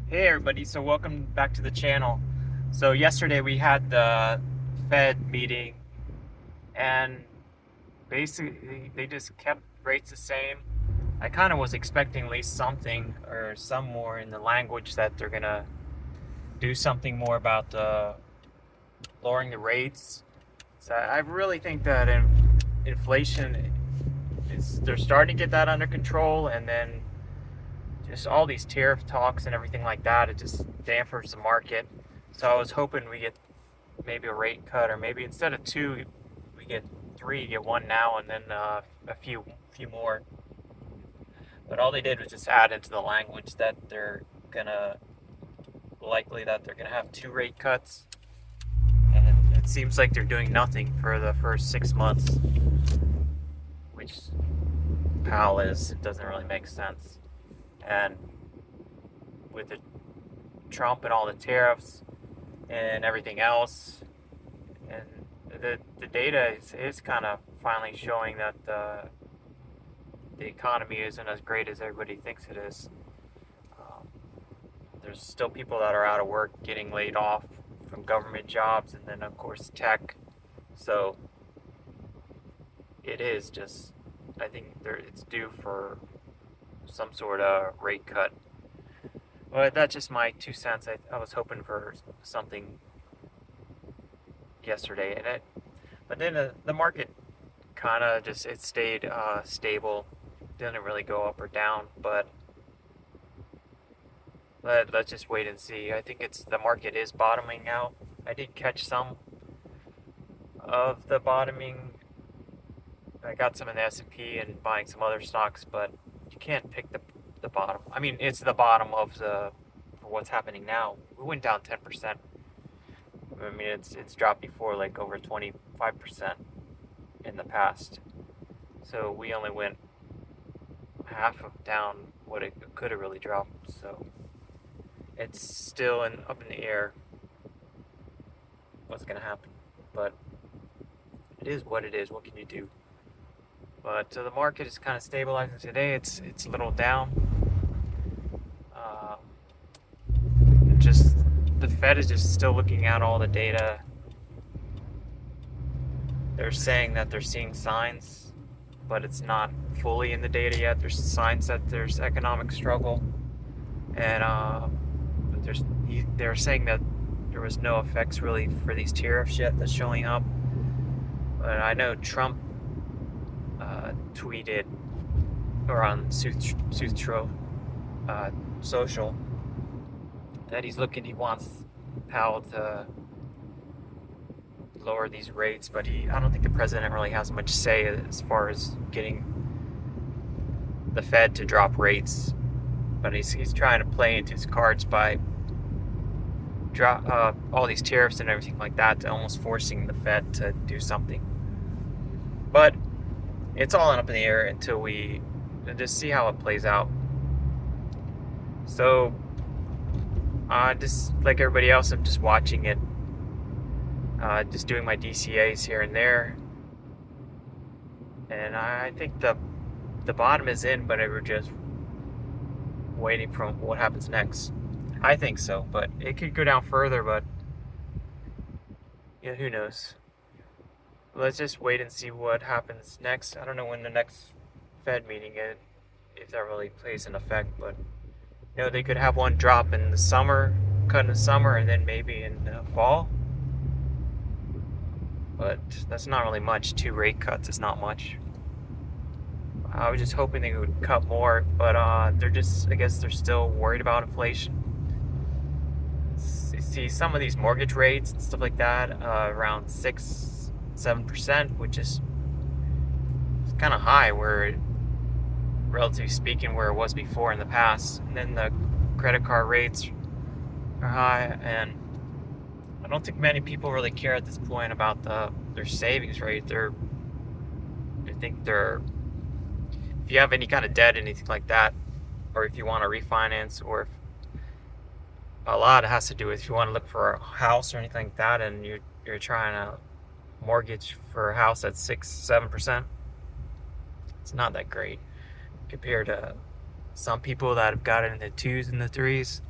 Hey everybody, so welcome back to the channel. So yesterday we had the Fed meeting and basically they just kept rates the same. I kind of was expecting at least something or some more in the language that they're gonna do something more about lowering the rates. So I really think that inflation is they're starting to get that under control, and then just all these tariff talks and everything like that, it just dampers the market. So I was hoping we get maybe a rate cut, or maybe instead of two, we get three, get one now, and then a few more. But all they did was just add into the language that they're gonna likely that they're gonna have two rate cuts, and it seems like they're doing nothing for the first 6 months, which Powell is. It doesn't really make sense. And with the Trump and all the tariffs and everything else, and the data is kind of finally showing that the economy isn't as great as everybody thinks it is. Um, there's still people that are out of work, getting laid off from government jobs, and then of course tech. So it is just, I think it's due for some sort of rate cut. But that's just my 2 cents. I was hoping for something yesterday, but then the market kind of just it stayed stable, didn't really go up or down. But let's just wait and see. I think it's the market is bottoming out. I did catch some of the bottoming. I got some in the S&P and buying some other stocks, but you can't pick the bottom. I mean, it's the bottom of the for what's happening now. We went down 10%. I mean, it's dropped before, like over 25% in the past. So we only went half of down what it could have really dropped. So it's still up in the air what's going to happen. But it is what it is. What can you do? But the market is kind of stabilizing today. It's a little down. Uh, just the Fed is just still looking at all the data. They're saying that they're seeing signs, but it's not fully in the data yet. There's signs that there's economic struggle, and they're saying that there was no effects really for these tariffs yet that's showing up. But I know Trump tweeted or on Sutro social that he wants Powell to lower these rates, but I don't think the president really has much say as far as getting the Fed to drop rates. But he's trying to play into his cards by drop all these tariffs and everything like that, to almost forcing the Fed to do something. But it's all up in the air until we just see how it plays out. So, just like everybody else, I'm just watching it, just doing my DCAs here and there, and I think the bottom is in, but we're just waiting for what happens next. I think so, but it could go down further. But yeah, who knows? Let's just wait and see what happens next. I don't know when the next Fed meeting is, if that really plays an effect, but they could have one drop in the summer, cut in the summer, and then maybe in the fall. But that's not really much. Two rate cuts is not much. I was just hoping they would cut more, but I guess they're still worried about inflation. You see some of these mortgage rates and stuff like that, around 6-7%, which is kind of high, where relatively speaking, where it was before in the past. And then the credit card rates are high, and I don't think many people really care at this point about their savings rate. I think if you have any kind of debt, anything like that, or if you want to refinance, or if a lot has to do with if you want to look for a house or anything like that, and you're trying to mortgage for a house at 6-7%, it's not that great compared to some people that have got it in the twos and the threes.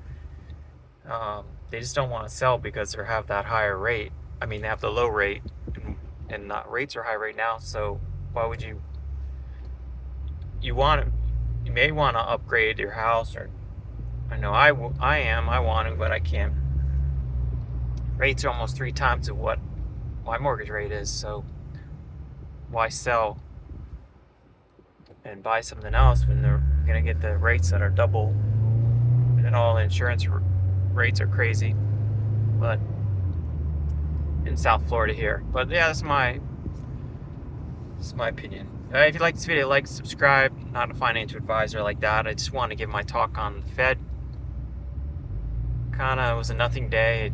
They just don't want to sell because they have that higher rate. I mean, they have the low rate, and rates are high right now. So why would you? You want to? You may want to upgrade your house, or I know I want to, but I can't. Rates are almost 3 times of what my mortgage rate is. So why sell and buy something else when they're gonna get the rates that are double? And all insurance rates are crazy, but in South Florida here. But yeah, that's my opinion. If you like this video, like, subscribe. Not a financial advisor like that. I just want to give my talk on the Fed. Kind of was a nothing day.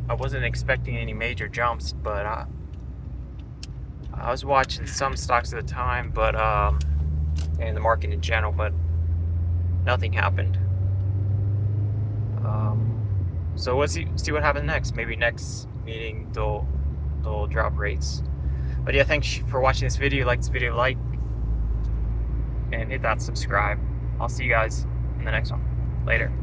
I wasn't expecting any major jumps, but I was watching some stocks at the time, but and the market in general, but nothing happened. So we'll see what happens next. Maybe next meeting they'll drop rates. But yeah, thanks for watching this video. Like this video, and hit that subscribe. I'll see you guys in the next one. Later.